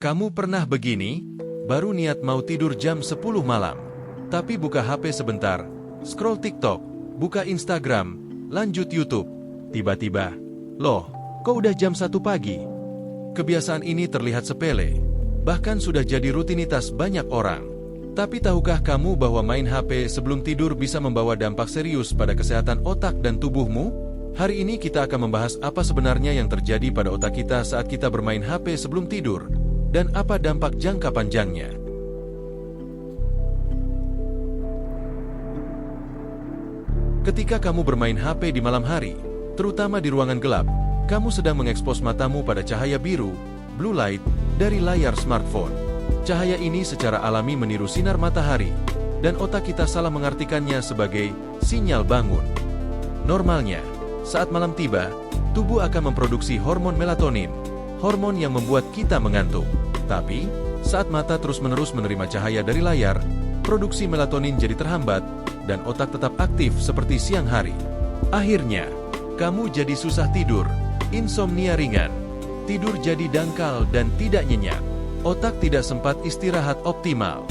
Kamu pernah begini? Baru niat mau tidur jam 10 malam. Tapi buka HP sebentar, scroll TikTok, buka Instagram, lanjut YouTube. Tiba-tiba, loh, kok udah jam 1 pagi? Kebiasaan ini terlihat sepele, bahkan sudah jadi rutinitas banyak orang. Tapi tahukah kamu bahwa main HP sebelum tidur bisa membawa dampak serius pada kesehatan otak dan tubuhmu? Hari ini kita akan membahas apa sebenarnya yang terjadi pada otak kita saat kita bermain HP sebelum tidur, dan apa dampak jangka panjangnya. Ketika kamu bermain HP di malam hari, terutama di ruangan gelap, kamu sedang mengekspos matamu pada cahaya biru, blue light, dari layar smartphone. Cahaya ini secara alami meniru sinar matahari, dan otak kita salah mengartikannya sebagai sinyal bangun. Normalnya, saat malam tiba, tubuh akan memproduksi hormon melatonin, hormon yang membuat kita mengantuk. Tapi, saat mata terus-menerus menerima cahaya dari layar, produksi melatonin jadi terhambat, dan otak tetap aktif seperti siang hari. Akhirnya, kamu jadi susah tidur, insomnia ringan, tidur jadi dangkal dan tidak nyenyak. Otak tidak sempat istirahat optimal.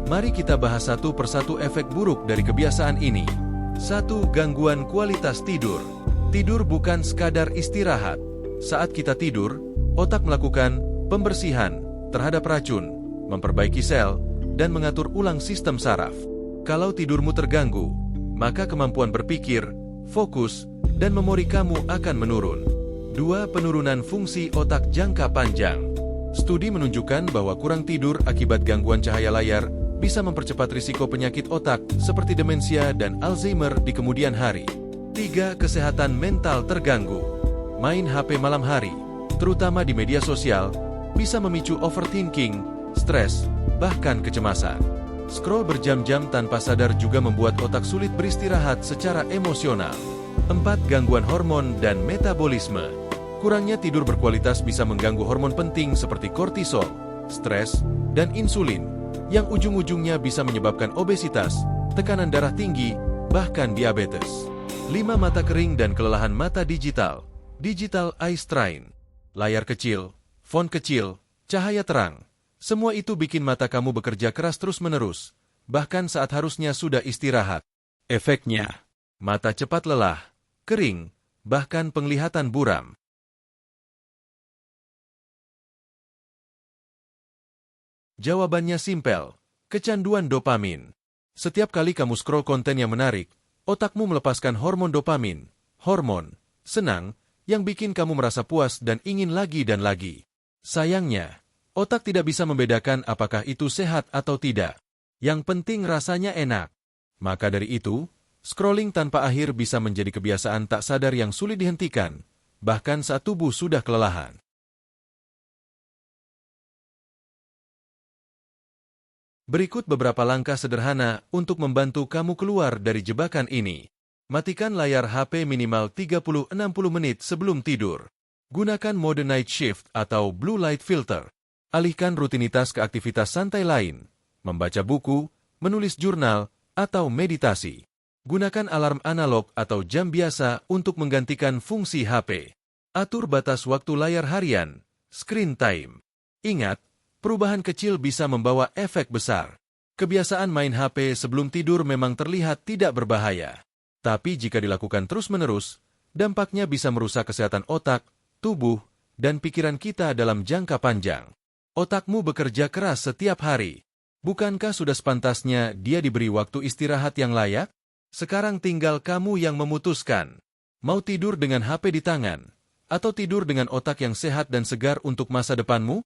Mari kita bahas satu persatu efek buruk dari kebiasaan ini. 1. Gangguan kualitas tidur. Tidur bukan sekadar istirahat. Saat kita tidur, otak melakukan pembersihan terhadap racun, memperbaiki sel, dan mengatur ulang sistem saraf. Kalau tidurmu terganggu, maka kemampuan berpikir, fokus, dan memori kamu akan menurun. 2. Penurunan fungsi otak jangka panjang. Studi menunjukkan bahwa kurang tidur akibat gangguan cahaya layar bisa mempercepat risiko penyakit otak seperti demensia dan Alzheimer di kemudian hari. 3. Kesehatan mental terganggu. Main HP malam hari, terutama di media sosial, bisa memicu overthinking, stres, bahkan kecemasan. Scroll berjam-jam tanpa sadar juga membuat otak sulit beristirahat secara emosional. 4. Gangguan hormon dan metabolisme. Kurangnya tidur berkualitas bisa mengganggu hormon penting seperti kortisol, stres, dan insulin, yang ujung-ujungnya bisa menyebabkan obesitas, tekanan darah tinggi, bahkan diabetes. 5. Mata kering dan kelelahan mata digital. Digital eye strain. Layar kecil, font kecil, cahaya terang. Semua itu bikin mata kamu bekerja keras terus-menerus, bahkan saat harusnya sudah istirahat. Efeknya, mata cepat lelah, kering, bahkan penglihatan buram. Jawabannya simpel, kecanduan dopamin. Setiap kali kamu scroll konten yang menarik, otakmu melepaskan hormon dopamin, hormon senang, yang bikin kamu merasa puas dan ingin lagi dan lagi. Sayangnya, otak tidak bisa membedakan apakah itu sehat atau tidak. Yang penting rasanya enak. Maka dari itu, scrolling tanpa akhir bisa menjadi kebiasaan tak sadar yang sulit dihentikan, bahkan saat tubuh sudah kelelahan. Berikut beberapa langkah sederhana untuk membantu kamu keluar dari jebakan ini. Matikan layar HP minimal 30-60 menit sebelum tidur. Gunakan mode night shift atau blue light filter. Alihkan rutinitas ke aktivitas santai lain, membaca buku, menulis jurnal, atau meditasi. Gunakan alarm analog atau jam biasa untuk menggantikan fungsi HP. Atur batas waktu layar harian, screen time. Ingat, perubahan kecil bisa membawa efek besar. Kebiasaan main HP sebelum tidur memang terlihat tidak berbahaya. Tapi jika dilakukan terus-menerus, dampaknya bisa merusak kesehatan otak, tubuh, dan pikiran kita dalam jangka panjang. Otakmu bekerja keras setiap hari. Bukankah sudah sepantasnya dia diberi waktu istirahat yang layak? Sekarang tinggal kamu yang memutuskan. Mau tidur dengan HP di tangan, atau tidur dengan otak yang sehat dan segar untuk masa depanmu?